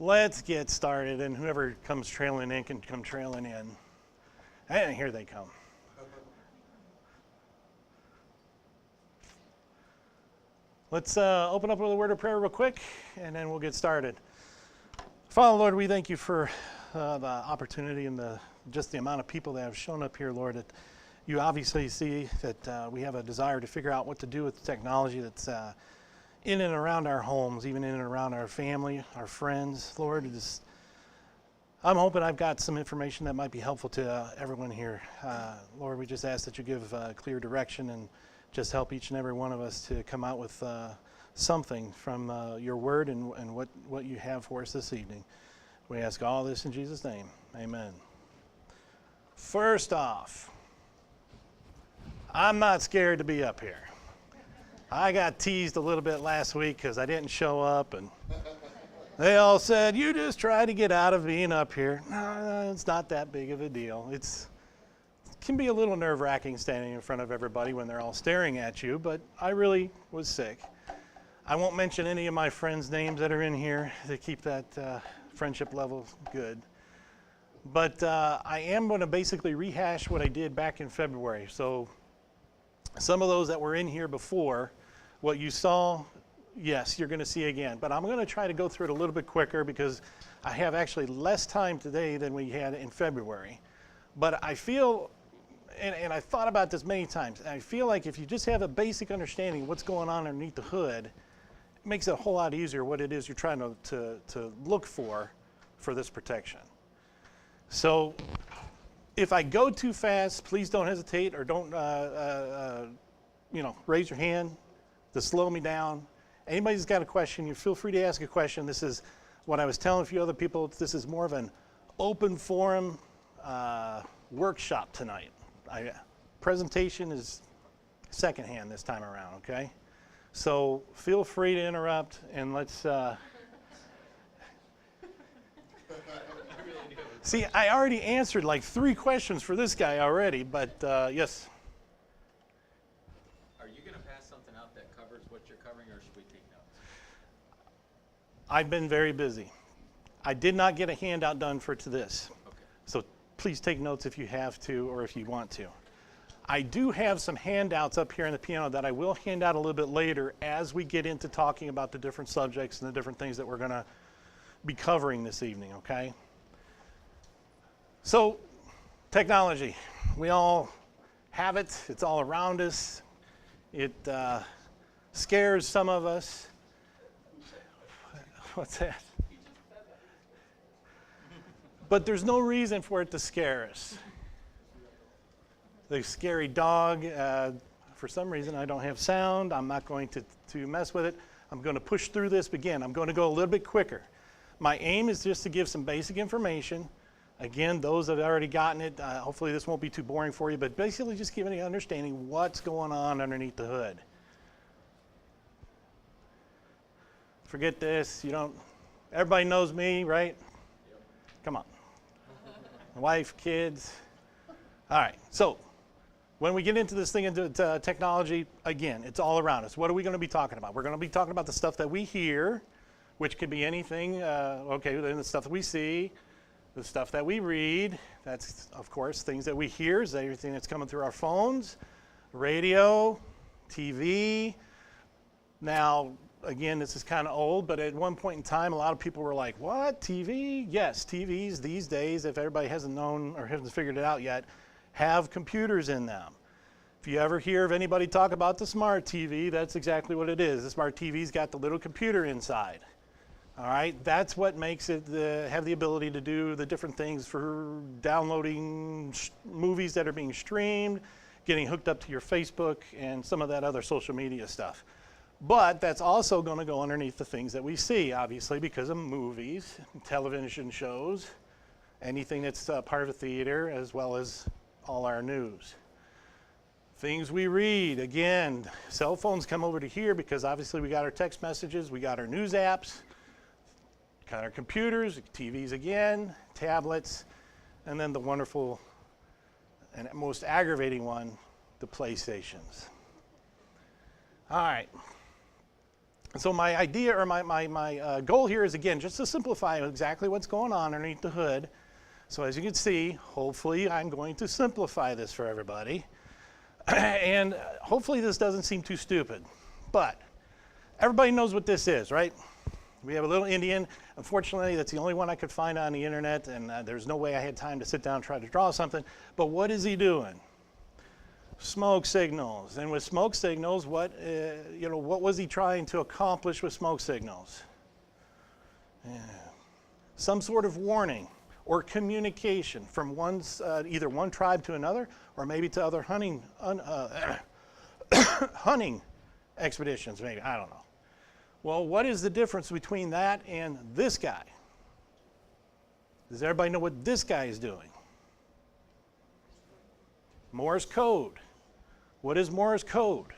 Let's get started, and whoever comes trailing in can come trailing in. And here they come. Let's open up with a word of prayer real quick, and then we'll get started. Father, Lord, we thank you for the opportunity and just the amount of people that have shown up here, Lord, that you obviously see that we have a desire to figure out what to do with the technology that's in and around our homes, even in and around our family, our friends. Lord, I'm hoping I've got some information that might be helpful to everyone here. Lord, we just ask that you give clear direction and just help each and every one of us to come out with something from your word and what you have for us this evening. We ask all this in Jesus' name. Amen. First off, I'm not scared to be up here. I got teased a little bit last week because I didn't show up, and they all said, you just try to get out of being up here. No, it's not that big of a deal. It can be a little nerve-wracking standing in front of everybody when they're all staring at you, but I really was sick. I won't mention any of my friends' names that are in here to keep that friendship level good. But I am going to basically rehash what I did back in February. So some of those that were in here before, what you saw, yes, you're going to see again. But I'm going to try to go through it a little bit quicker because I have actually less time today than we had in February. But I feel, and I thought about this many times, I feel like if you just have a basic understanding of what's going on underneath the hood, it makes it a whole lot easier what it is you're trying to look for this protection. So if I go too fast, please don't hesitate or don't raise your hand to slow me down. Anybody's got a question, you feel free to ask a question. This is what I was telling a few other people. This is more of an open forum workshop tonight. Presentation is secondhand this time around, okay? So feel free to interrupt and let's see, I already answered like 3 questions for this guy already, but yes. Are you going to pass something out that covers what you're covering, or should we take notes? I've been very busy. I did not get a handout done for this. Okay. So please take notes if you have to or if you want to. I do have some handouts up here on the piano that I will hand out a little bit later as we get into talking about the different subjects and the different things that we're going to be covering this evening, okay? So, technology. We all have it. It's all around us. It scares some of us. What's that? But there's no reason for it to scare us. The scary dog, for some reason I don't have sound. I'm not going to mess with it. I'm going to push through this again. I'm going to go a little bit quicker. My aim is just to give some basic information. Again, those that have already gotten it, hopefully this won't be too boring for you, but basically just giving you understanding what's going on underneath the hood. Forget this, everybody knows me, right? Yep. Come on. Wife, kids. All right, so when we get into this thing, into technology, again, it's all around us. What are we going to be talking about? We're going to be talking about the stuff that we hear, which could be anything, then the stuff that we see, the stuff that we read. That's, of course, things that we hear, is everything that's coming through our phones, radio, TV. Now, again, this is kind of old, but at one point in time, a lot of people were like, what, TV? Yes, TVs these days, if everybody hasn't known or hasn't figured it out yet, have computers in them. If you ever hear of anybody talk about the smart TV, that's exactly what it is. The smart TV's got the little computer inside. All right, that's what makes it have the ability to do the different things for downloading movies that are being streamed, getting hooked up to your Facebook, and some of that other social media stuff. But that's also going to go underneath the things that we see, obviously, because of movies, television shows, anything that's part of a theater, as well as all our news. Things we read, again, cell phones come over to here because obviously we got our text messages, we got our news apps, got our computers, TVs again, tablets, and then the wonderful and most aggravating one, the PlayStations. All right. So my idea or my goal here is, again, just to simplify exactly what's going on underneath the hood. So as you can see, hopefully I'm going to simplify this for everybody. And hopefully this doesn't seem too stupid. But everybody knows what this is, right? We have a little Indian. Unfortunately, that's the only one I could find on the internet, and there's no way I had time to sit down and try to draw something. But what is he doing? Smoke signals. And with smoke signals, what was he trying to accomplish with smoke signals? Yeah. Some sort of warning or communication from either one tribe to another, or maybe to other hunting hunting expeditions, maybe, I don't know. Well, what is the difference between that and this guy? Does everybody know what this guy is doing? Morse code. What is Morse code?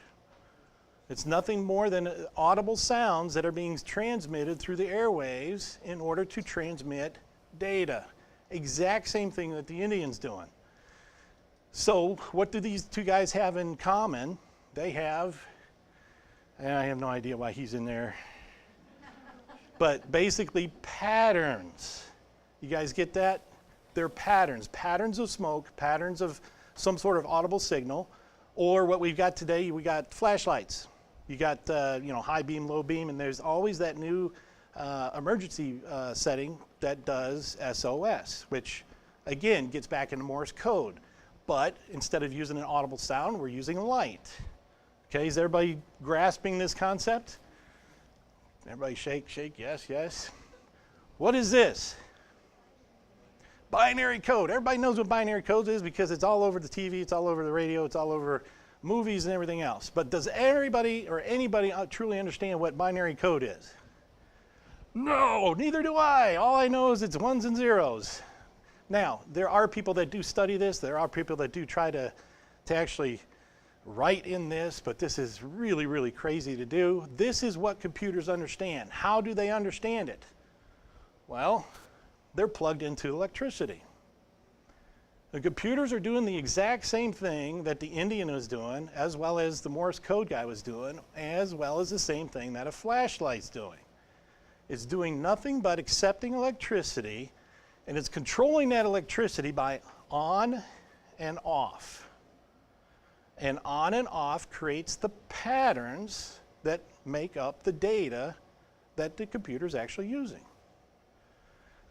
It's nothing more than audible sounds that are being transmitted through the airwaves in order to transmit data. Exact same thing that the Indian's doing. So what do these two guys have in common? They have, and I have no idea why he's in there, but basically patterns. You guys get that? They're patterns. Patterns of smoke, patterns of some sort of audible signal, or what we've got today, we got flashlights. You got high beam, low beam, and there's always that new emergency setting that does SOS, which again gets back into Morse code. But instead of using an audible sound, we're using light. Okay, is everybody grasping this concept? Everybody shake, shake, yes, yes. What is this? Binary code. Everybody knows what binary code is because it's all over the TV, it's all over the radio, it's all over movies and everything else. But does everybody or anybody truly understand what binary code is? No, neither do I. All I know is it's ones and zeros. Now, there are people that do study this. There are people that do try to actually write in this, but this is really, really crazy to do. This is what computers understand. How do they understand it? Well, they're plugged into electricity. The computers are doing the exact same thing that the Indian was doing, as well as the Morse code guy was doing, as well as the same thing that a flashlight's doing. It's doing nothing but accepting electricity, and it's controlling that electricity by on and off. And on and off creates the patterns that make up the data that the computer's actually using.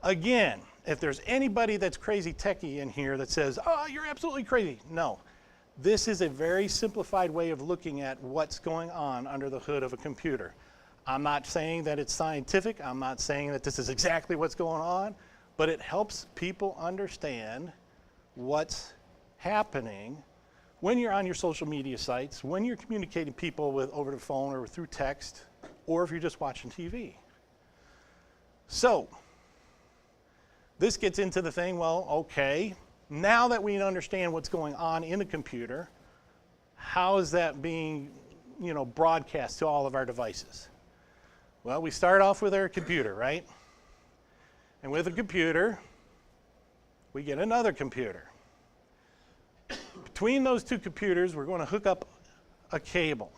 Again, if there's anybody that's crazy techie in here that says, oh, you're absolutely crazy. No, this is a very simplified way of looking at what's going on under the hood of a computer. I'm not saying that it's scientific. I'm not saying that this is exactly what's going on, but it helps people understand what's happening when you're on your social media sites, when you're communicating people with over the phone or through text, or if you're just watching TV. So, this gets into the thing, well, okay, now that we understand what's going on in the computer, how is that being, broadcast to all of our devices? Well, we start off with our computer, right? And with a computer, we get another computer. Between those two computers, we're going to hook up a cable.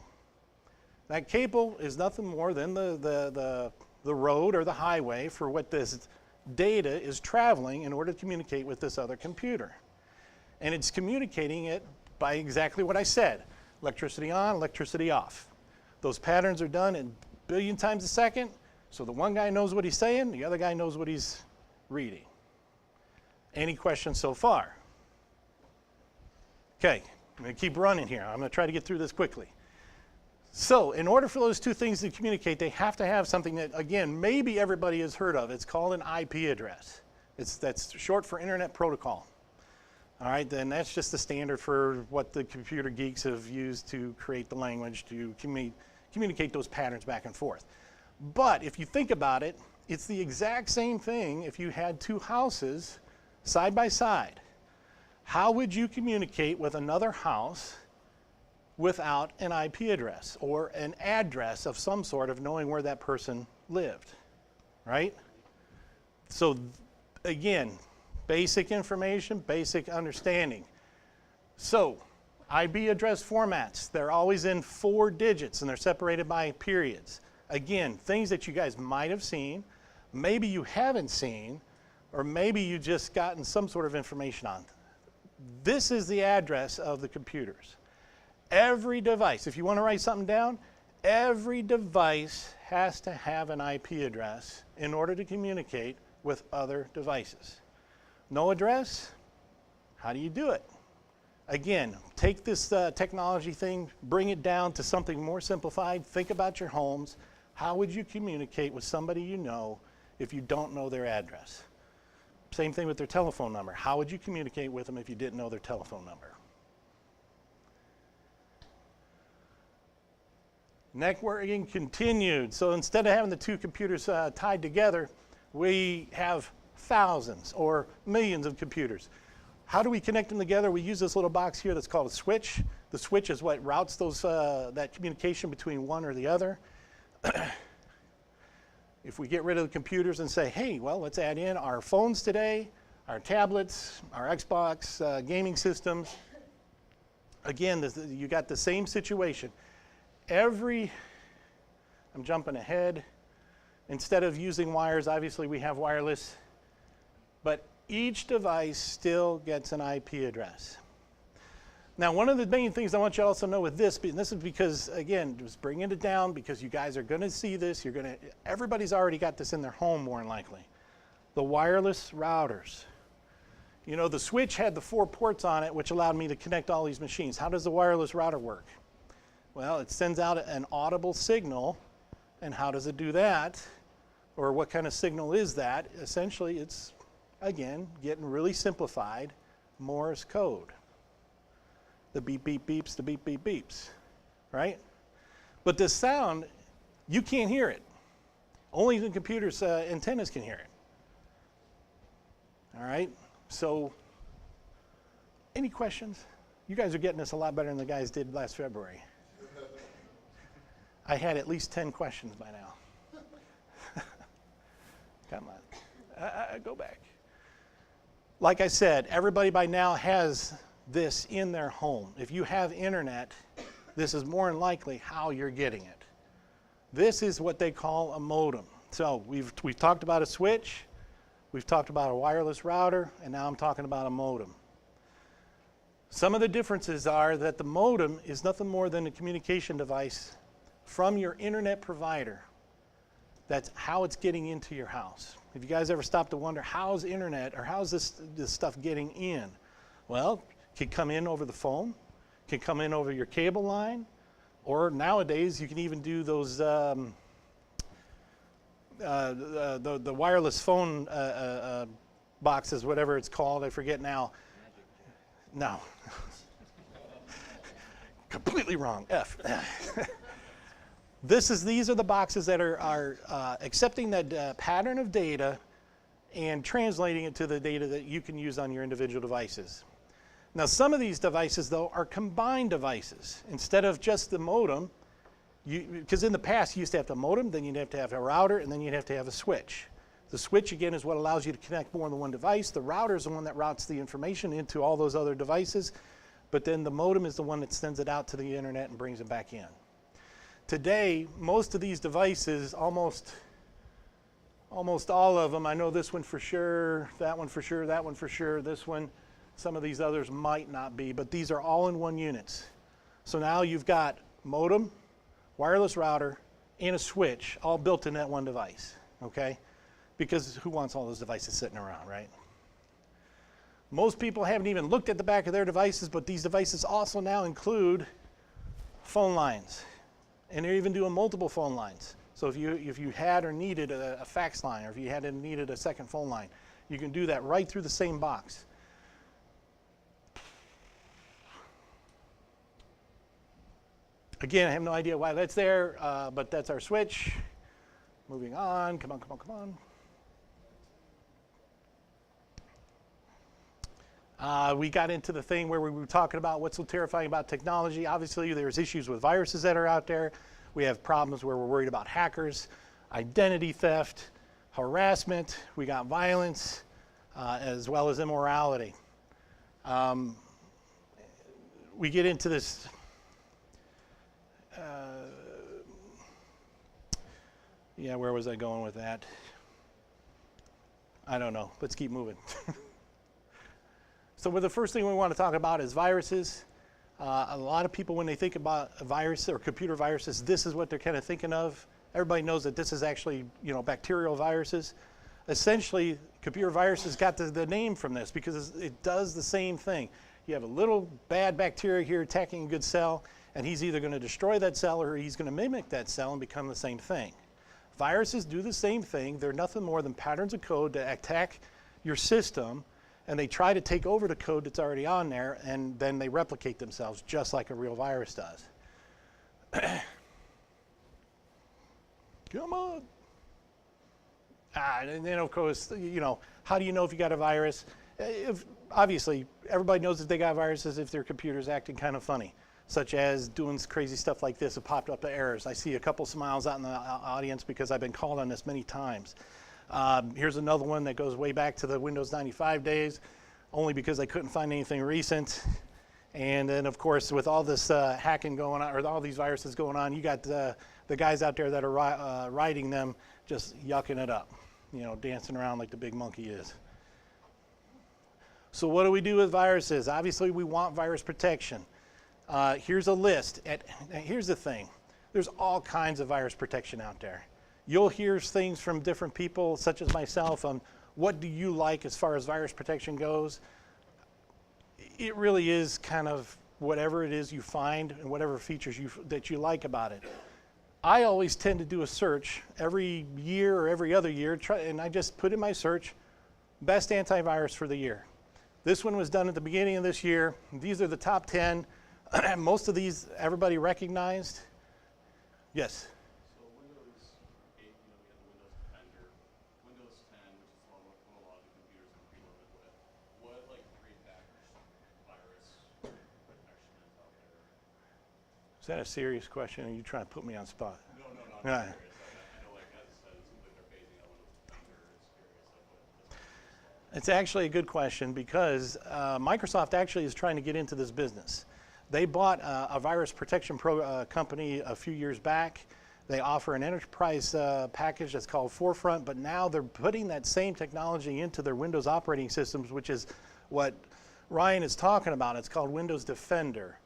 That cable is nothing more than the road or the highway for what this data is traveling in order to communicate with this other computer. And it's communicating it by exactly what I said. Electricity on, electricity off. Those patterns are done in billion times a second, so the one guy knows what he's saying, the other guy knows what he's reading. Any questions so far? Okay, I'm going to keep running here. I'm going to try to get through this quickly. So, in order for those two things to communicate, they have to have something that, again, maybe everybody has heard of. It's called an IP address. That's short for Internet Protocol. All right, then that's just the standard for what the computer geeks have used to create the language to communicate those patterns back and forth. But if you think about it, it's the exact same thing if you had two houses side by side. How would you communicate with another house without an IP address or an address of some sort of knowing where that person lived, right? So again, basic information, basic understanding. So IP address formats, they're always in 4 digits and they're separated by periods. Again, things that you guys might have seen, maybe you haven't seen, or maybe you just gotten some sort of information on. This is the address of the computers. Every device, if you want to write something down, every device has to have an IP address in order to communicate with other devices. No address? How do you do it? Again, take this technology thing, bring it down to something more simplified. Think about your homes. How would you communicate with somebody you know if you don't know their address? Same thing with their telephone number. How would you communicate with them if you didn't know their telephone number? Networking continued. So instead of having the two computers tied together, we have thousands or millions of computers. How do we connect them together? We use this little box here that's called a switch. The switch is what routes those, that communication between one or the other. If we get rid of the computers and say, hey, well, let's add in our phones today, our tablets, our Xbox gaming systems. Again, you got the same situation. I'm jumping ahead. Instead of using wires, obviously we have wireless, but each device still gets an IP address. Now, one of the main things I want you to also know with this, and this is because, again, just bringing it down because you guys are going to see this. Everybody's already got this in their home more than likely. The wireless routers. You know, the switch had the 4 ports on it, which allowed me to connect all these machines. How does the wireless router work? Well, it sends out an audible signal. And how does it do that? Or what kind of signal is that? Essentially, it's, again, getting really simplified, Morse code. The beep, beep, beeps, the beep, beep, beeps, right? But the sound, you can't hear it. Only the computer's antennas can hear it. All right? So, any questions? You guys are getting this a lot better than the guys did last February. I had at least 10 questions by now. Come on. Go back. Like I said, everybody by now has this in their home. If you have internet, this is more than likely how you're getting it. This is what they call a modem. So we've talked about a switch, we've talked about a wireless router, and now I'm talking about a modem. Some of the differences are that the modem is nothing more than a communication device from your internet provider. That's how it's getting into your house. If you guys ever stop to wonder, how's internet or how's this stuff getting in? Well, it can come in over the phone, can come in over your cable line, or nowadays you can even do those the wireless phone boxes, whatever it's called. I forget now. No. Completely wrong. F. These are the boxes that are accepting that pattern of data and translating it to the data that you can use on your individual devices. Now, some of these devices, though, are combined devices. Instead of just the modem, because in the past you used to have the modem, then you'd have to have a router, and then you'd have to have a switch. The switch, again, is what allows you to connect more than one device. The router is the one that routes the information into all those other devices, but then the modem is the one that sends it out to the internet and brings it back in. Today, most of these devices, almost all of them, I know this one for sure, that one for sure, that one for sure, this one, some of these others might not be, but these are all in one units. So now you've got modem, wireless router, and a switch all built in that one device, okay? Because who wants all those devices sitting around, right? Most people haven't even looked at the back of their devices, but these devices also now include phone lines. And they're even doing multiple phone lines. So if you had or needed a fax line, or if you had and needed a second phone line, you can do that right through the same box. Again, I have no idea why that's there, but that's our switch. Moving on, come on, come on, come on. We got into the thing where we were talking about what's so terrifying about technology. Obviously, there's issues with viruses that are out there. We have problems where we're worried about hackers, identity theft, harassment. We got violence, as well as immorality. We get into this Yeah, where was I going with that? I don't know. Let's keep moving. So the first thing we want to talk about is viruses. A lot of people, when they think about a virus or computer viruses, this is what they're kind of thinking of. Everybody knows that this is actually, bacterial viruses. Essentially, computer viruses got the name from this because it does the same thing. You have a little bad bacteria here attacking a good cell, and he's either going to destroy that cell or he's going to mimic that cell and become the same thing. Viruses do the same thing. They're nothing more than patterns of code that attack your system, and they try to take over the code that's already on there, and then they replicate themselves just like a real virus does. Come on. And then, of course, how do you know if you got a virus? Obviously, everybody knows that they got viruses if their computer's acting kind of funny, such as doing crazy stuff like this. It popped up errors. I see a couple smiles out in the audience because I've been called on this many times. Here's another one that goes way back to the Windows 95 days, only because I couldn't find anything recent. And then, of course, with all this hacking going on, or all these viruses going on, you got the guys out there that are writing them just yucking it up, dancing around like the big monkey is. So what do we do with viruses? Obviously, we want virus protection. Here's a list. Here's the thing. There's all kinds of virus protection out there. You'll hear things from different people, such as myself, on what do you like as far as virus protection goes. It really is kind of whatever it is you find and whatever features that you like about it. I always tend to do a search every year or every other year, and I just put in my search, best antivirus for the year. This one was done at the beginning of this year. These are the top 10. Most of these, everybody recognized. Yes? So Windows 8, we have the Windows Defender. Windows 10, which is what a lot of the computers are preloaded with. What, 3-factor virus protection is out there? Is that a serious question, or are you trying to put me on the spot? No, I'm Right. serious. I know, as I said, it seems like they're phasing out Windows Defender. It's curious what this is. It's actually a good question because Microsoft actually is trying to get into this business. They bought a virus protection company a few years back. They offer an enterprise package that's called Forefront, but now they're putting that same technology into their Windows operating systems, which is what Ryan is talking about. It's called Windows Defender.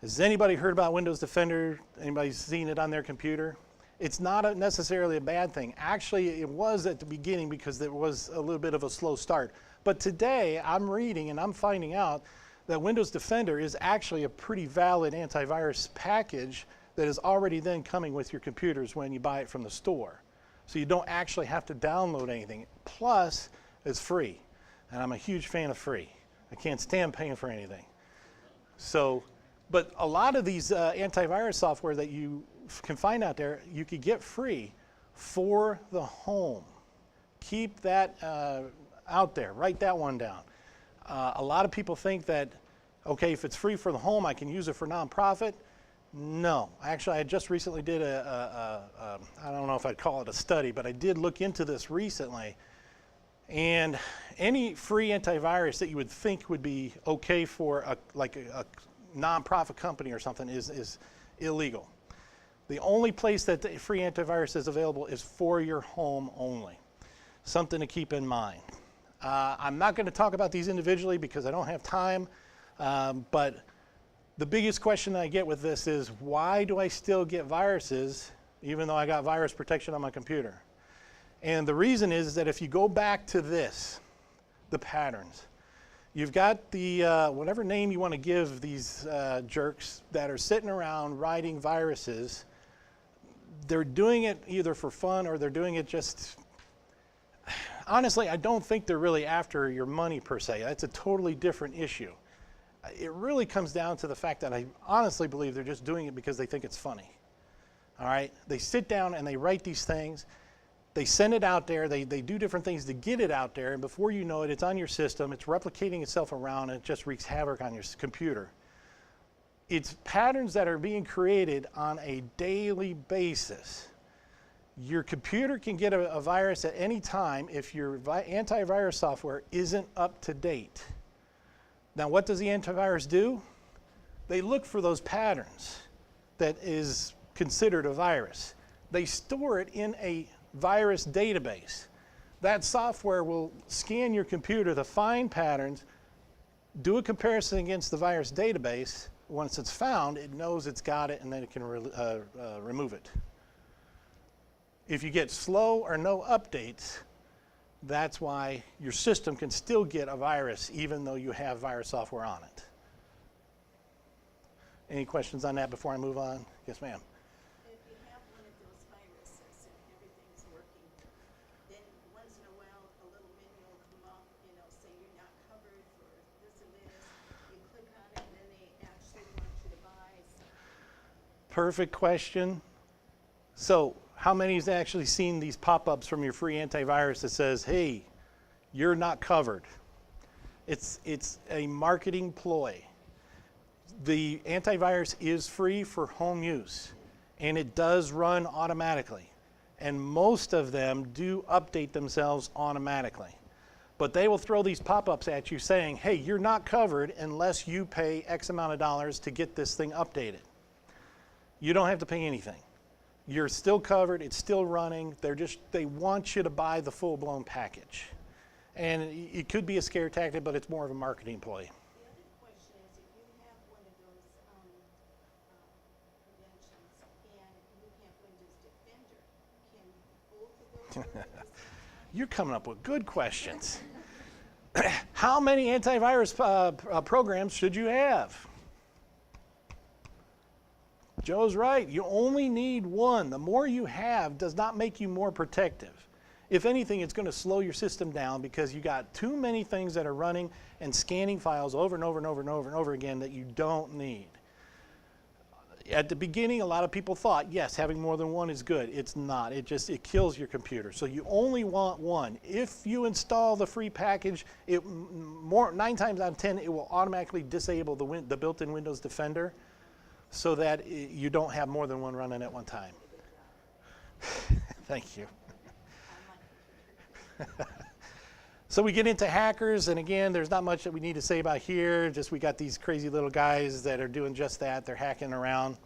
Has anybody heard about Windows Defender? Anybody seen it on their computer? It's not necessarily a bad thing. Actually, it was at the beginning because there was a little bit of a slow start. But today, I'm reading and I'm finding out that Windows Defender is actually a pretty valid antivirus package that is already then coming with your computers when you buy it from the store. So you don't actually have to download anything. Plus, it's free. And I'm a huge fan of free. I can't stand paying for anything. So, but a lot of these antivirus software that you can find out there, you could get free for the home. Keep that out there. Write that one down. A lot of people think that, okay, if it's free for the home, I can use it for nonprofit. No, actually, I just recently did I don't know if I'd call it a study, but I did look into this recently. And any free antivirus that you would think would be okay for a nonprofit company or something is illegal. The only place that the free antivirus is available is for your home only. Something to keep in mind. I'm not going to talk about these individually because I don't have time, but the biggest question I get with this is, why do I still get viruses even though I got virus protection on my computer? And the reason is that if you go back to this, the patterns, you've got the, whatever name you want to give these jerks that are sitting around writing viruses, they're doing it either for fun or they're doing it just... Honestly, I don't think they're really after your money per se. That's a totally different issue. It really comes down to the fact that I honestly believe they're just doing it because they think it's funny. All right? They sit down and they write these things. They send it out there. They do different things to get it out there. And before you know it, it's on your system. It's replicating itself around and it just wreaks havoc on your computer. It's patterns that are being created on a daily basis. Your computer can get a virus at any time if your antivirus software isn't up to date. Now, what does the antivirus do? They look for those patterns that is considered a virus. they store it in a virus database. That software will scan your computer to find patterns, do a comparison against the virus database. Once it's found, it knows it's got it, and then it can remove it. If you get slow or no updates, that's why your system can still get a virus even though you have virus software on it. Any questions on that before I move on? Yes, ma'am. If you have one of those viruses and everything's working, then once in a while a little menu will come up, say you're not covered for this and this. You click on it and then they actually want you to buy something. Perfect question. So, how many has actually seen these pop-ups from your free antivirus that says, hey, you're not covered? It's a marketing ploy. The antivirus is free for home use, and it does run automatically. And most of them do update themselves automatically. But they will throw these pop-ups at you saying, hey, you're not covered unless you pay X amount of dollars to get this thing updated. You don't have to pay anything. You're still covered, it's still running. They want you to buy the full-blown package. And it could be a scare tactic, but it's more of a marketing ploy. The other question is, if you have one of those preventions and you have Windows Defender, can both of those work at the same time? You're coming up with good questions. How many antivirus programs should you have? Joe's right. You only need one. The more you have does not make you more protective. If anything, it's going to slow your system down because you got too many things that are running and scanning files over and over and over and over and over again that you don't need. At the beginning, a lot of people thought, yes, having more than one is good. It's not. It kills your computer. So you only want one. If you install the free package, 9 times out of 10, it will automatically disable the built-in Windows Defender, so that you don't have more than one running at one time. Thank you. So we get into hackers, and again, there's not much that we need to say about here. Just we got these crazy little guys that are doing just that. They're hacking around.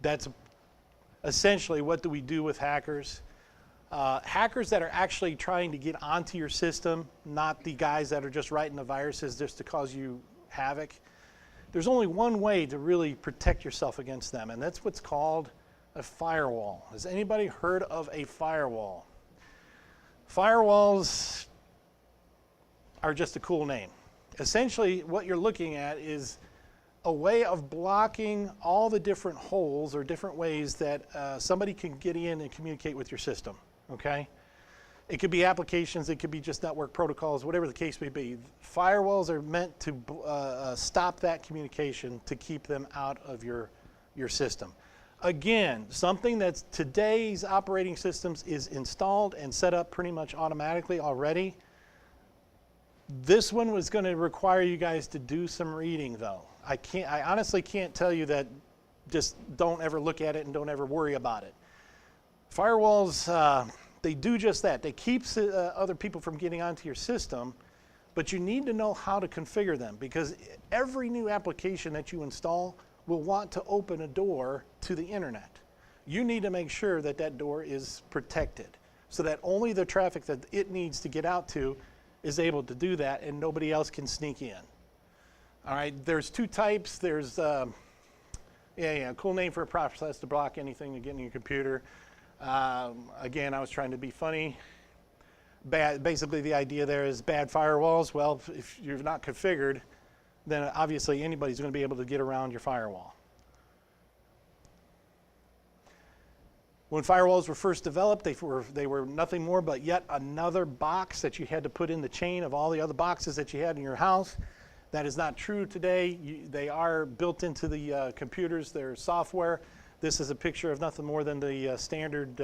That's essentially what do we do with hackers. Hackers that are actually trying to get onto your system, not the guys that are just writing the viruses just to cause you havoc. There's only one way to really protect yourself against them, and that's what's called a firewall. Has anybody heard of a firewall? Firewalls are just a cool name. Essentially, what you're looking at is a way of blocking all the different holes or different ways that somebody can get in and communicate with your system, okay? It could be applications, it could be just network protocols, whatever the case may be. Firewalls are meant to stop that communication to keep them out of your system. Again, something that today's operating systems is installed and set up pretty much automatically already. This one was going to require you guys to do some reading though. I honestly can't tell you that just don't ever look at it and don't ever worry about it. Firewalls, they do just that. They keep other people from getting onto your system, but you need to know how to configure them because every new application that you install will want to open a door to the internet. You need to make sure that that door is protected so that only the traffic that it needs to get out to is able to do that and nobody else can sneak in. All right, there's two types. There's, cool name for a process to block anything to get in your computer. Again, I was trying to be funny. Basically, the idea there is bad firewalls. Well, if you're not configured, then obviously anybody's going to be able to get around your firewall. When firewalls were first developed, they were nothing more but yet another box that you had to put in the chain of all the other boxes that you had in your house. That is not true today. They are built into the computers. They're software. This is a picture of nothing more than the standard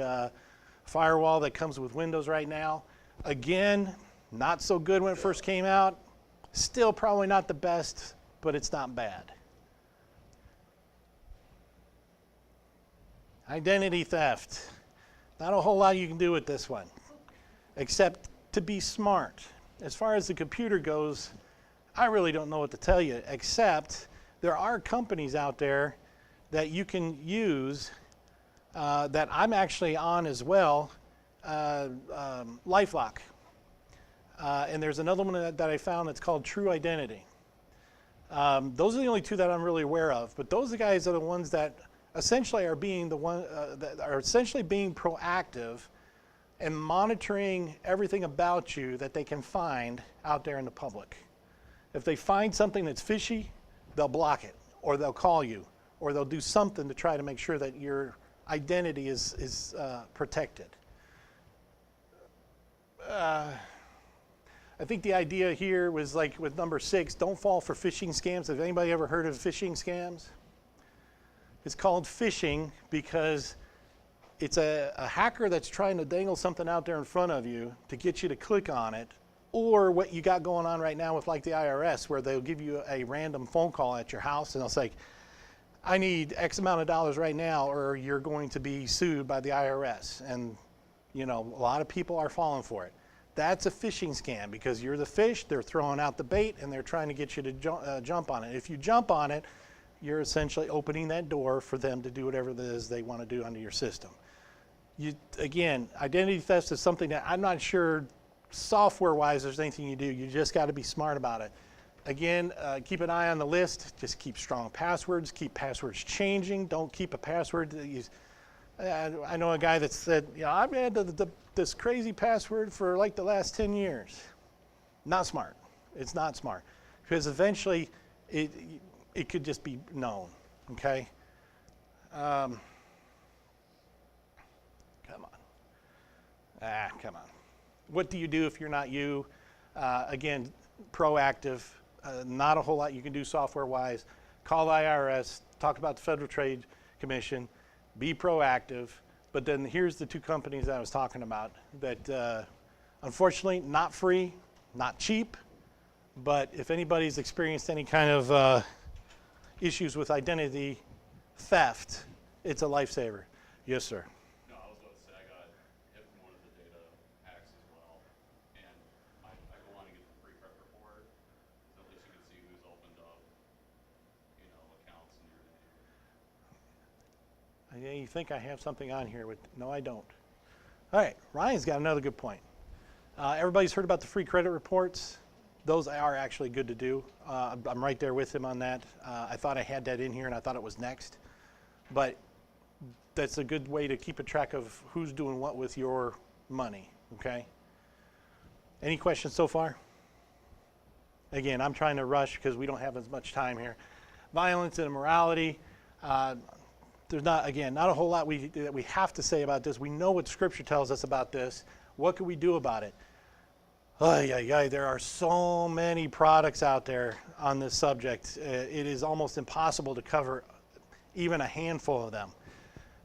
firewall that comes with Windows right now. Again, not so good when it first came out. Still probably not the best, but it's not bad. Identity theft. Not a whole lot you can do with this one, except to be smart. As far as the computer goes, I really don't know what to tell you, except there are companies out there that you can use that I'm actually on as well, LifeLock. And there's another one that I found that's called True Identity. Those are the only two that I'm really aware of. But those guys are the ones that essentially are being that are essentially being proactive and monitoring everything about you that they can find out there in the public. If they find something that's fishy, they'll block it, or they'll call you, or they'll do something to try to make sure that your identity is protected. I think the idea here was like with number 6, don't fall for phishing scams. Have anybody ever heard of phishing scams? It's called phishing because it's a hacker that's trying to dangle something out there in front of you to get you to click on it, or what you got going on right now with like the IRS, where they'll give you a random phone call at your house and they'll say, I need X amount of dollars right now or you're going to be sued by the IRS. And you know, a lot of people are falling for it. That's a phishing scam because you're the fish, they're throwing out the bait, and they're trying to get you to jump on it. If you jump on it, you're essentially opening that door for them to do whatever it is they want to do under your system. Again, identity theft is something that I'm not sure software-wise there's anything you do. You just got to be smart about it. Again, keep an eye on the list. Just keep strong passwords. Keep passwords changing. Don't keep a password that you... I know a guy that said, you know, I've had this crazy password for like the last 10 years. Not smart. It's not smart. Because eventually it could just be known, okay? Come on. What do you do if you're not you? Again, proactive. Not a whole lot you can do software-wise. Call the IRS. Talk about the Federal Trade Commission. Be proactive, but then here's the two companies that I was talking about that unfortunately not free, not cheap, but if anybody's experienced any kind of issues with identity theft, it's a lifesaver. Yes, sir. No, I was about to say I got hit from one of the data hacks as well, and I go on and get the free credit report, so at least you can see who's opened up, you know, accounts in your name. You think I have something on here with, no, I don't. All right, Ryan's got another good point. Everybody's heard about the free credit reports. Those are actually good to do. I'm right there with him on that. I thought I had that in here and I thought it was next. But that's a good way to keep a track of who's doing what with your money, okay? Any questions so far? Again, I'm trying to rush because we don't have as much time here. Violence and immorality. There's not a whole lot that we have to say about this. We know what Scripture tells us about this. What can we do about it? There are so many products out there on this subject. It is almost impossible to cover even a handful of them.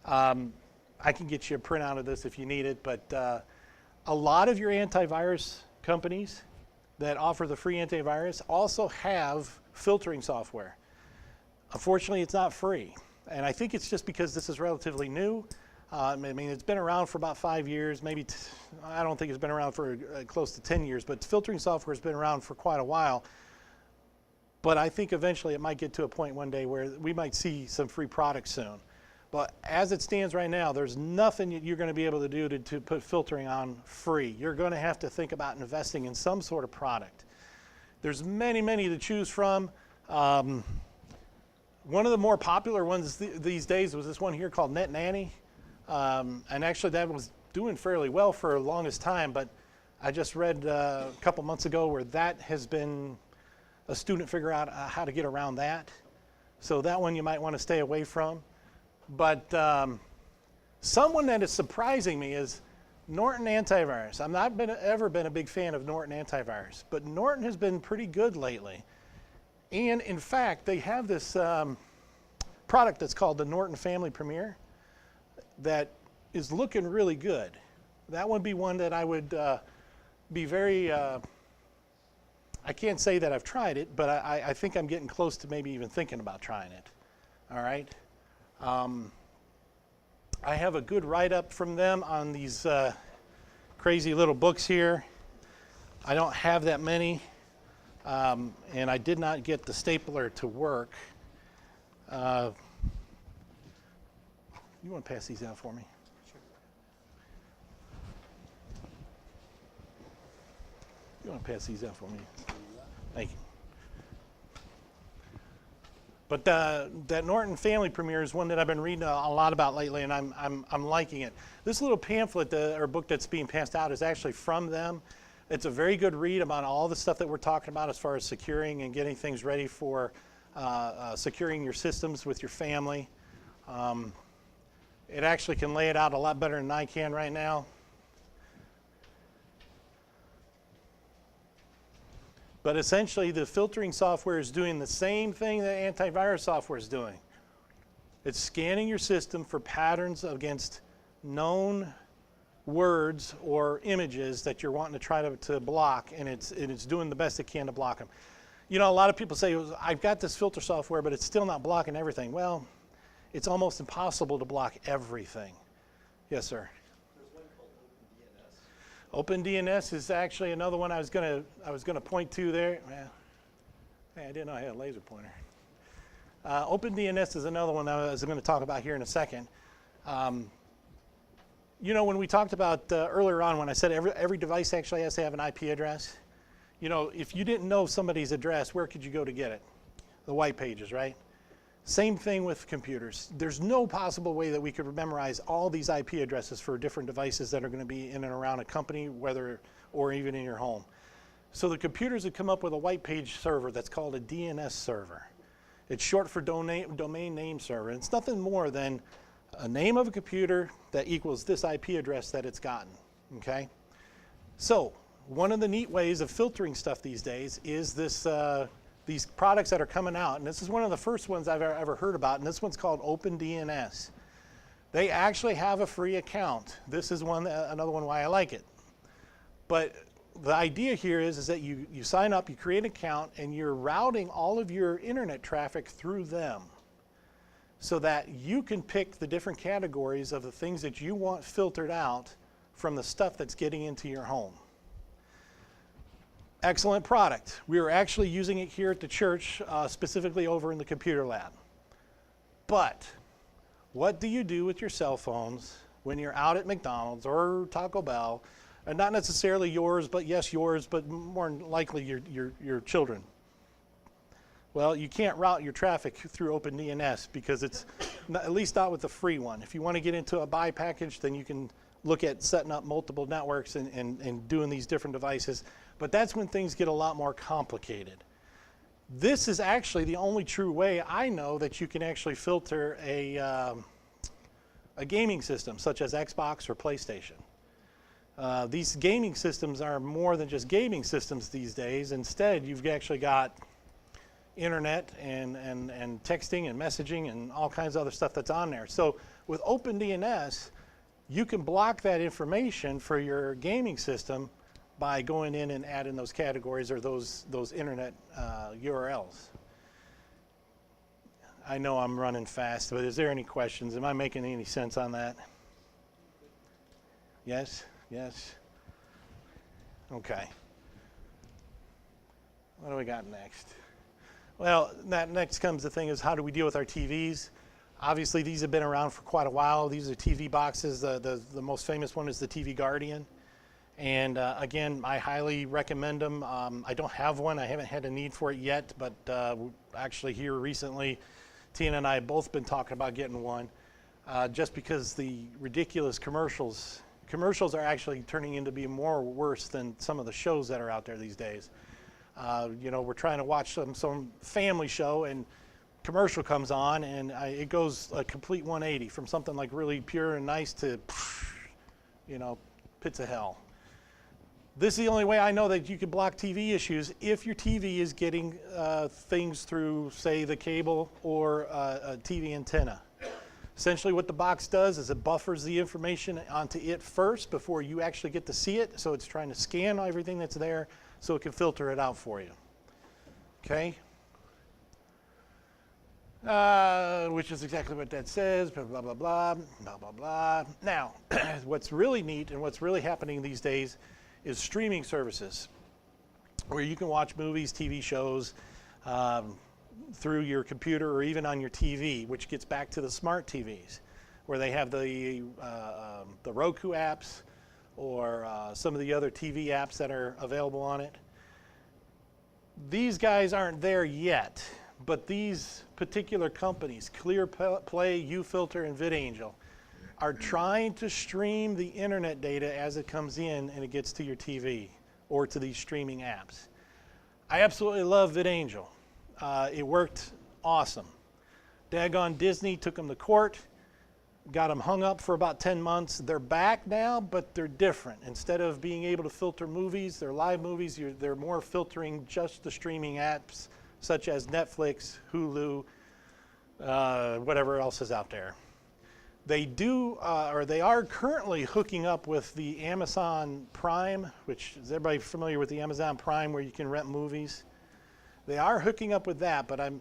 I can get you a printout of this if you need it, but a lot of your antivirus companies that offer the free antivirus also have filtering software. Unfortunately, it's not free. And I think it's just because this is relatively new. I mean, it's been around for about 5 years, maybe, I don't think it's been around for close to 10 years, but filtering software has been around for quite a while. But I think eventually it might get to a point one day where we might see some free products soon. But as it stands right now, there's nothing you're going to be able to do to put filtering on free. You're going to have to think about investing in some sort of product. There's many to choose from. One of the more popular ones these days was this one here called Net Nanny. And actually that was doing fairly well for the longest time, but I just read a couple months ago where that has been a student figure out how to get around that. So that one you might want to stay away from. But someone that is surprising me is Norton Antivirus. I've not ever been a big fan of Norton Antivirus, but Norton has been pretty good lately. And in fact, they have this product that's called the Norton Family Premier that is looking really good. That would be one that I would be very, I can't say that I've tried it, but I think I'm getting close to maybe even thinking about trying it. All right. I have a good write-up from them on these crazy little books here. I don't have that many. And I did not get the stapler to work. You want to pass these out for me? Sure. You want to pass these out for me? Thank you. But that Norton Family Premiere is one that I've been reading a lot about lately, and I'm liking it. This little pamphlet or book that's being passed out is actually from them. It's a very good read about all the stuff that we're talking about as far as securing and getting things ready for securing your systems with your family. It actually can lay it out a lot better than I can right now. But essentially, the filtering software is doing the same thing that antivirus software is doing. It's scanning your system for patterns against known words or images that you're wanting to try to block, and it's doing the best it can to block them. You know, a lot of people say, I've got this filter software, but it's still not blocking everything. Well, it's almost impossible to block everything. Yes, sir. There's one called OpenDNS is actually another one I was gonna point to there. Man, I didn't know I had a laser pointer. OpenDNS is another one that I was going to talk about here in a second. You know, when we talked about earlier on, when I said every device actually has to have an IP address, you know, if you didn't know somebody's address, where could you go to get it? The white pages, right? Same thing with computers. There's no possible way that we could memorize all these IP addresses for different devices that are going to be in and around a company, whether or even in your home. So the computers have come up with a white page server that's called a DNS server. It's short for domain name server. And it's nothing more than a name of a computer that equals this IP address that it's gotten, okay? So one of the neat ways of filtering stuff these days is this, these products that are coming out. And this is one of the first ones I've ever heard about, and this one's called OpenDNS. They actually have a free account. This is another one why I like it. But the idea here is that you sign up, you create an account, and you're routing all of your internet traffic through them so that you can pick the different categories of the things that you want filtered out from the stuff that's getting into your home. Excellent product. We are actually using it here at the church, specifically over in the computer lab. But what do you do with your cell phones when you're out at McDonald's or Taco Bell? And not necessarily yours, but yes, yours, but more likely your children. Well, you can't route your traffic through OpenDNS because it's, not, at least not with the free one. If you want to get into a buy package, then you can look at setting up multiple networks and doing these different devices. But that's when things get a lot more complicated. This is actually the only true way I know that you can actually filter a gaming system, such as Xbox or PlayStation. These gaming systems are more than just gaming systems these days. Instead, you've actually got internet and texting and messaging and all kinds of other stuff that's on there. So with OpenDNS, you can block that information for your gaming system by going in and adding those categories or those internet URLs. I know I'm running fast, but is there any questions? Am I making any sense on that? Yes? Yes? Okay. What do we got next? Well, that next comes the thing is how do we deal with our TVs? Obviously, these have been around for quite a while. These are TV boxes. The most famous one is the TV Guardian. And again, I highly recommend them. I don't have one. I haven't had a need for it yet, but actually here recently, Tina and I have both been talking about getting one just because the ridiculous commercials are actually turning into be more worse than some of the shows that are out there these days. You know, we're trying to watch some family show and commercial comes on and it goes a complete 180 from something like really pure and nice to, you know, pits of hell. This is the only way I know that you can block TV issues if your TV is getting things through, say, the cable or a TV antenna. Essentially what the box does is it buffers the information onto it first before you actually get to see it. So it's trying to scan everything that's there so it can filter it out for you. Okay? Which is exactly what that says, blah, blah, blah, blah, blah, blah, blah. Now, what's really neat and what's really happening these days is streaming services where you can watch movies, TV shows through your computer or even on your TV, which gets back to the smart TVs. where they have the Roku apps or some of the other TV apps that are available on it. These guys aren't there yet, but these particular companies, ClearPlay, UFilter, and VidAngel, are trying to stream the internet data as it comes in and it gets to your TV or to these streaming apps. I absolutely love VidAngel. It worked awesome. Daggone Disney took them to court, got them hung up for about 10 months. They're back now, but they're different. Instead of being able to filter movies, they're live movies, they're more filtering just the streaming apps such as Netflix, Hulu, whatever else is out there. They do, or they are currently hooking up with the Amazon Prime, which is everybody familiar with the Amazon Prime where you can rent movies? They are hooking up with that, but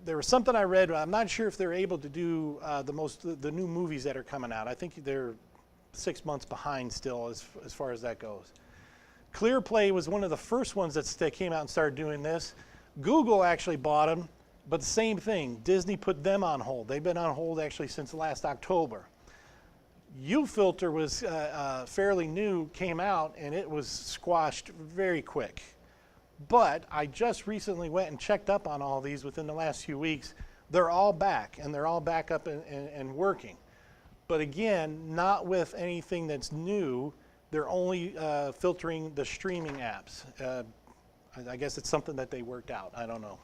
there was something I read. I'm not sure if they're able to do the new movies that are coming out. I think they're 6 months behind still as far as that goes. ClearPlay was one of the first ones that came out and started doing this. Google actually bought them, but the same thing. Disney put them on hold. They've been on hold actually since last October. UFilter was fairly new, came out, and it was squashed very quick. But I just recently went and checked up on all these within the last few weeks. They're all back, and they're all back up and working. But again, not with anything that's new. They're only filtering the streaming apps. I guess it's something that they worked out. I don't know.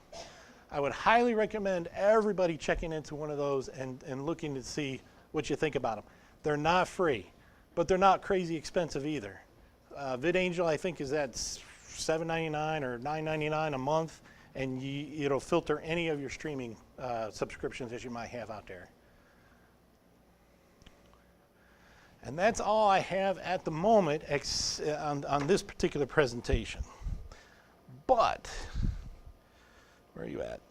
I would highly recommend everybody checking into one of those and looking to see what you think about them. They're not free, but they're not crazy expensive either. VidAngel, I think, is at $7.99 or $9.99 a month, and it'll filter any of your streaming subscriptions that you might have out there. And that's all I have at the moment on this particular presentation. But, where are you at?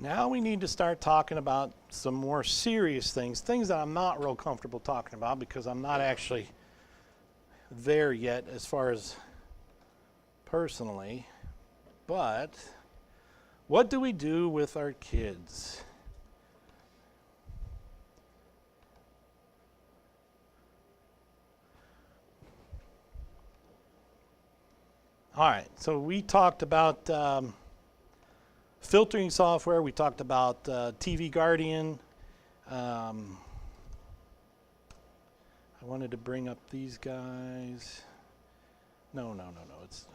Now we need to start talking about some more serious things that I'm not real comfortable talking about because I'm not actually there yet as far as personally. But what do we do with our kids? All right, so we talked about filtering software. We talked about TV Guardian. I wanted to bring up these guys. No. It's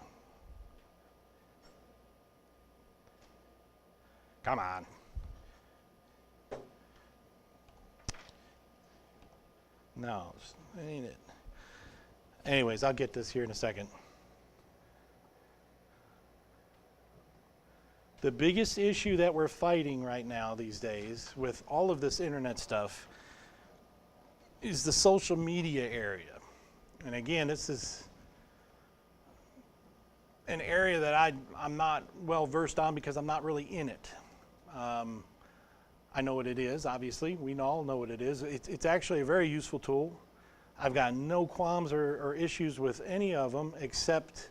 come on. No, ain't it? Anyways, I'll get this here in a second. The biggest issue that we're fighting right now these days with all of this internet stuff is the social media area. And again, this is an area that I'm not well versed on because I'm not really in it. I know what it is, obviously. We all know what it is. It's actually a very useful tool. I've got no qualms or issues with any of them except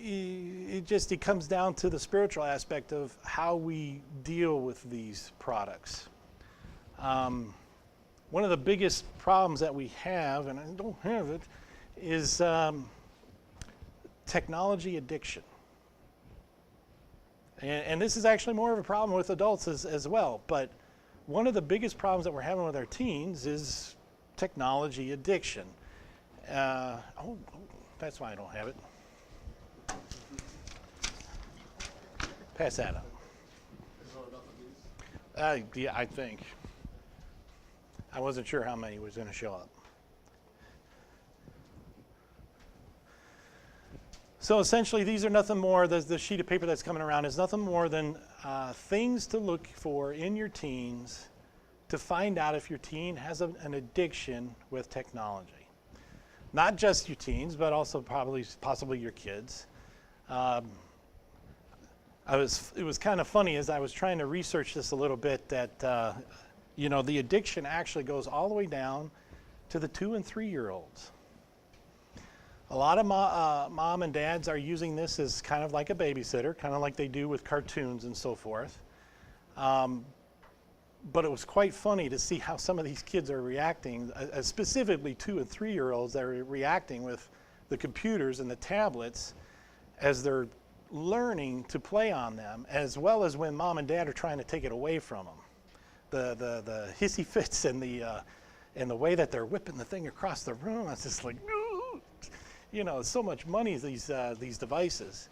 it comes down to the spiritual aspect of how we deal with these products. One of the biggest problems that we have, and I don't have it, is technology addiction. And this is actually more of a problem with adults as well. But one of the biggest problems that we're having with our teens is technology addiction. That's why I don't have it. Pass that up. Yeah, I think. I wasn't sure how many was going to show up. So essentially, these are nothing more, the sheet of paper that's coming around is nothing more than things to look for in your teens to find out if your teen has an addiction with technology. Not just your teens, but also possibly your kids. It was kind of funny as I was trying to research this a little bit that the addiction actually goes all the way down to the 2 and 3 year olds. A lot of mom and dads are using this as kind of like a babysitter, kind of like they do with cartoons and so forth. But it was quite funny to see how some of these kids are reacting, specifically 2 and 3-year-olds that are reacting with the computers and the tablets as they're learning to play on them, as well as when mom and dad are trying to take it away from them. The hissy fits and the way that they're whipping the thing across the room, it's just like, you know, so much money these devices.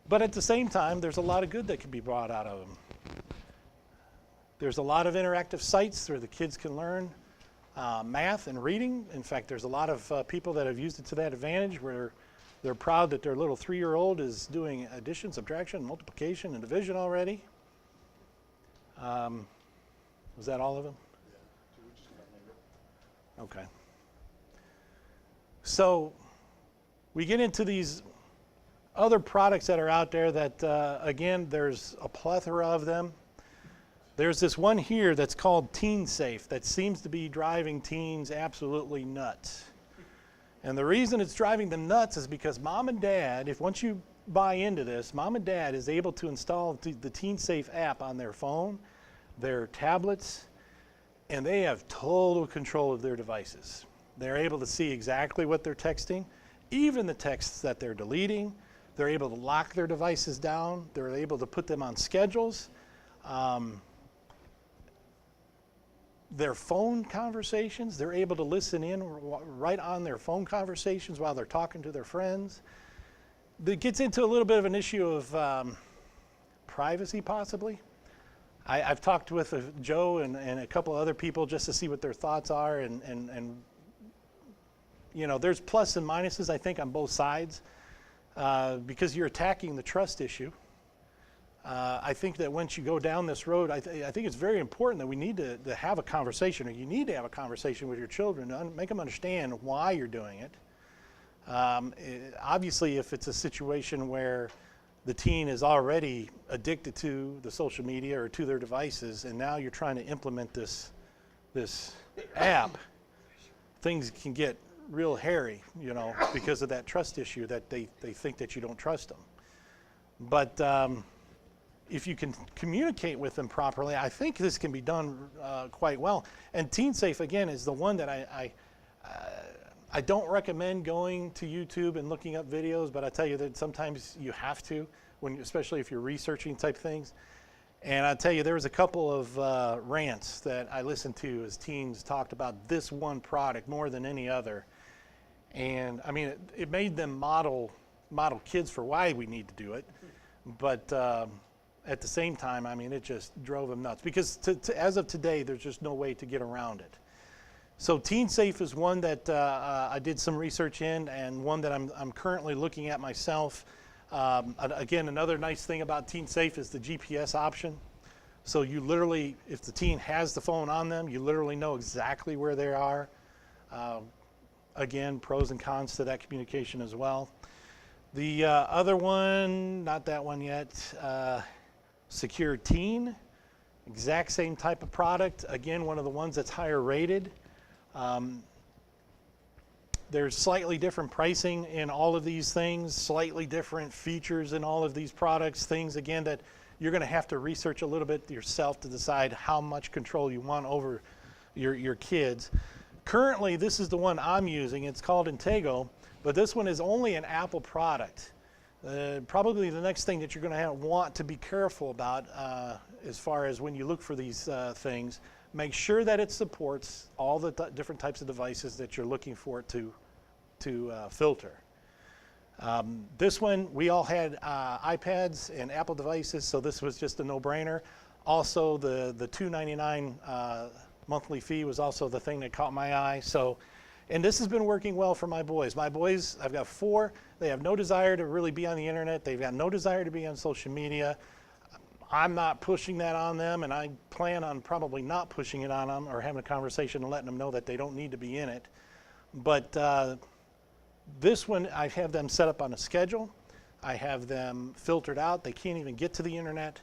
But at the same time, there's a lot of good that can be brought out of them. There's a lot of interactive sites where the kids can learn math and reading. In fact, there's a lot of people that have used it to that advantage where they're proud that their little 3-year-old is doing addition, subtraction, multiplication, and division already. Was that all of them? Yeah. Okay. So we get into these other products that are out there that, again, there's a plethora of them. There's this one here that's called Teen Safe that seems to be driving teens absolutely nuts. And the reason it's driving them nuts is because mom and dad, if once you buy into this, mom and dad is able to install the Teen Safe app on their phone, their tablets, and they have total control of their devices. They're able to see exactly what they're texting, even the texts that they're deleting. They're able to lock their devices down. They're able to put them on schedules. Their phone conversations, they're able to listen in right on their phone conversations while they're talking to their friends. It gets into a little bit of an issue of privacy, possibly. I've talked with Joe and a couple other people just to see what their thoughts are, and you know, there's plus and minuses, I think, on both sides, because you're attacking the trust issue. I think that once you go down this road, I think it's very important that we need to have a conversation, or you need to have a conversation with your children to make them understand why you're doing it. Obviously, if it's a situation where the teen is already addicted to the social media or to their devices, and now you're trying to implement this app, things can get real hairy, you know, because of that trust issue that they think that you don't trust them. But if you can communicate with them properly, I think this can be done quite well. And Teen Safe, again, is the one that I don't recommend going to YouTube and looking up videos, but I tell you that sometimes you have to, especially if you're researching type things. And I tell you, there was a couple of rants that I listened to as teens talked about this one product more than any other. And I mean, it made them model kids for why we need to do it. But at the same time, I mean, it just drove them nuts. Because as of today, there's just no way to get around it. So Teen Safe is one that I did some research in, and one that I'm currently looking at myself. Again, another nice thing about Teen Safe is the GPS option. So you literally, if the teen has the phone on them, you literally know exactly where they are. Again, pros and cons to that communication as well. The other one, not that one yet, Secure Teen, exact same type of product. Again, one of the ones that's higher rated. There's slightly different pricing in all of these things, slightly different features in all of these products, things, again, that you're going to have to research a little bit yourself to decide how much control you want over your kids. Currently, this is the one I'm using. It's called Intego, but this one is only an Apple product. Probably the next thing that you're going to want to be careful about as far as when you look for these things, make sure that it supports all the different types of devices that you're looking for it to filter. This one, we all had iPads and Apple devices, so this was just a no-brainer. Also, the $2.99 monthly fee was also the thing that caught my eye. So, and this has been working well for my boys. My boys, I've got 4. They have no desire to really be on the internet. They've got no desire to be on social media. I'm not pushing that on them, and I plan on probably not pushing it on them or having a conversation and letting them know that they don't need to be in it. But this one, I have them set up on a schedule. I have them filtered out. They can't even get to the internet.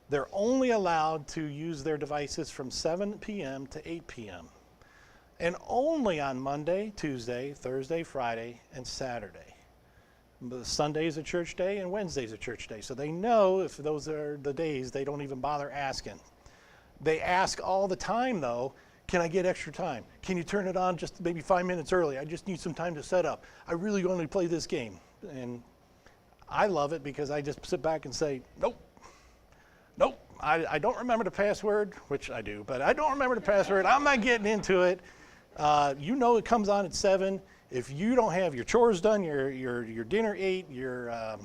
They're only allowed to use their devices from 7 p.m. to 8 p.m. and only on Monday, Tuesday, Thursday, Friday, and Saturday. But Sunday's a church day and Wednesday's a church day. So they know if those are the days, they don't even bother asking. They ask all the time though, can I get extra time? Can you turn it on just maybe 5 minutes early? I just need some time to set up. I really want to play this game. And I love it because I just sit back and say, nope. I don't remember the password, which I do, but I don't remember the password. I'm not getting into it. You know it comes on at 7. If you don't have your chores done, your dinner ate, your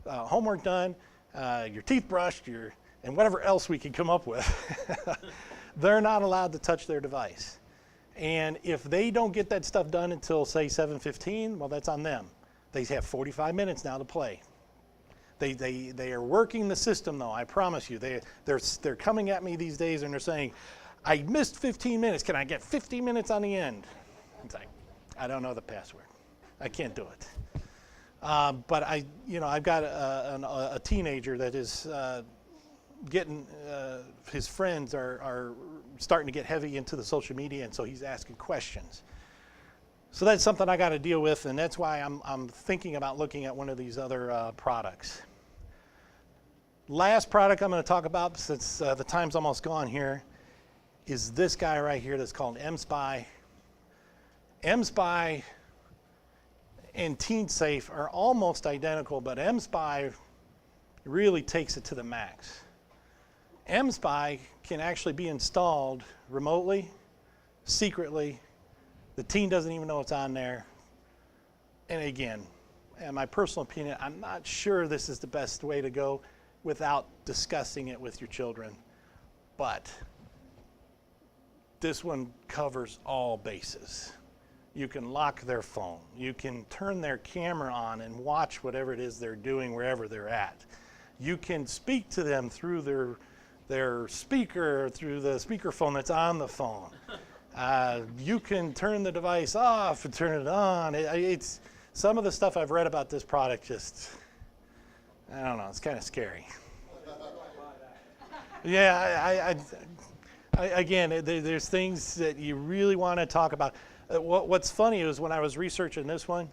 homework done, your teeth brushed, and whatever else we can come up with, they're not allowed to touch their device. And if they don't get that stuff done until, say, 7:15, well, that's on them. They have 45 minutes now to play. They are working the system, though, I promise you. They're coming at me these days, and they're saying, I missed 15 minutes. Can I get 15 minutes on the end? It's like, I don't know the password. I can't do it. But I've got a teenager that is getting, his friends are starting to get heavy into the social media, and so he's asking questions. So that's something I got to deal with, and that's why I'm thinking about looking at one of these other products. Last product I'm going to talk about, since the time's almost gone here, is this guy right here that's called mSpy. mSpy and TeenSafe are almost identical, but mSpy really takes it to the max. mSpy can actually be installed remotely, secretly. The teen doesn't even know it's on there. And again, in my personal opinion, I'm not sure this is the best way to go without discussing it with your children. But this one covers all bases. You can lock their phone. You can turn their camera on and watch whatever it is they're doing wherever they're at. You can speak to them through their speaker, through the speakerphone that's on the phone. You can turn the device off and turn it on. It's some of the stuff I've read about this product just, I don't know, it's kind of scary. Yeah, again, there's things that you really want to talk about. What's funny is when I was researching this one,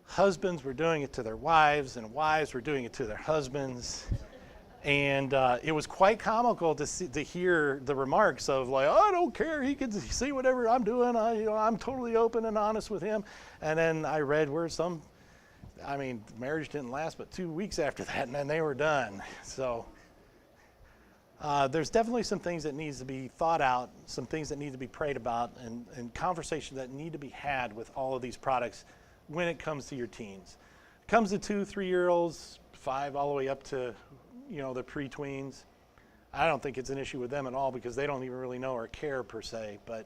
husbands were doing it to their wives and wives were doing it to their husbands. And it was quite comical to hear the remarks of like, oh, I don't care, he can see whatever I'm doing. I'm totally open and honest with him. And then I read where marriage didn't last but 2 weeks after that, and then they were done. So there's definitely some things that needs to be thought out, some things that need to be prayed about, and conversations that need to be had with all of these products when it comes to your teens. It comes to 2-3-year-olds, 5 all the way up to the pre-tweens. I don't think it's an issue with them at all because they don't even really know or care per se. But